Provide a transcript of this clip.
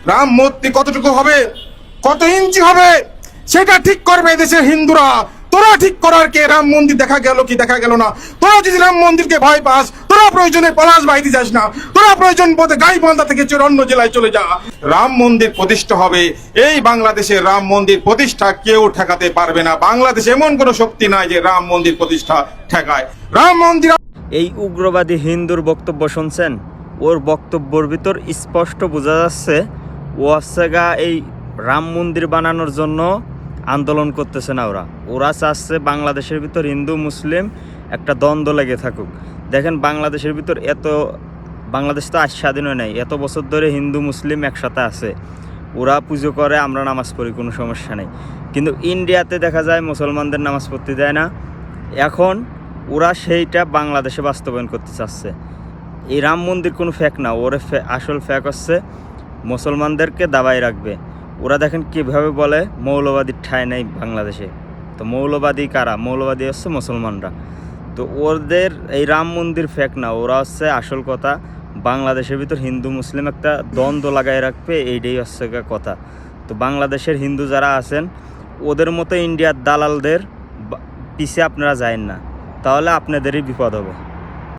রাম মূর্তি কতটুকু হবে, কত ইঞ্চি হবে, সেটা ঠিক করবে দেশের হিন্দুরা। তোরা ঠিক করার কে? রাম মন্দির দেখা গেল কি দেখা গেল না? তোরা যদি রাম মন্দিরকে ভয় পাস, তোরা প্রয়োজনে পলাশ বাহিনী যাস না, তোরা প্রয়োজন বোধে গাইবান্ধা থেকে অন্য জেলায় চলে যা। রাম মন্দির প্রতিষ্ঠা হবে, এই বাংলাদেশের রাম মন্দির প্রতিষ্ঠা কেউ ঠেকাতে পারবে না। বাংলাদেশে এমন কোনো শক্তি নাই যে রাম মন্দির প্রতিষ্ঠা ঠেকায়। রাম মন্দির এই উগ্রবাদী হিন্দুর বক্তব্য শুনছেন? ওর বক্তব্যের ভিতর স্পষ্ট বোঝা যাচ্ছে ও হচ্ছে এই রাম মন্দির বানানোর জন্য আন্দোলন করতেছে না। ওরা চাচ্ছে বাংলাদেশের ভিতর হিন্দু মুসলিম একটা দ্বন্দ্ব লেগে থাকুক। দেখেন বাংলাদেশের ভিতর বাংলাদেশ তো আজ স্বাধীন হয় নাই, এত বছর ধরে হিন্দু মুসলিম একসাথে আছে, ওরা পুজো করে, আমরা নামাজ পড়ি, কোনো সমস্যা নেই। কিন্তু ইন্ডিয়াতে দেখা যায় মুসলমানদের নামাজ পড়তে দেয় না। এখন ওরা সেইটা বাংলাদেশে বাস্তবায়ন করতে চাচ্ছে। এই রাম মন্দির কোনো ফ্যাক না, ওর আসল ফ্যাক হচ্ছে মুসলমানদেরকে দাবাই রাখবে। ওরা দেখেন কীভাবে বলে মৌলবাদীর ঠাঁই নেই বাংলাদেশে। তো মৌলবাদী কারা? মৌলবাদী হচ্ছে মুসলমানরা। তো ওদের এই রাম মন্দির ফ্যাক না, ওরা হচ্ছে আসল কথা বাংলাদেশের ভিতর হিন্দু মুসলিম একটা দ্বন্দ্ব লাগাই রাখবে, এইটাই হচ্ছে কথা। তো বাংলাদেশের হিন্দু যারা আছেন ওদের মতো ইন্ডিয়ার দালালদের পিছে আপনারা যায়েন না, তাহলে আপনাদেরই বিপদ হবে।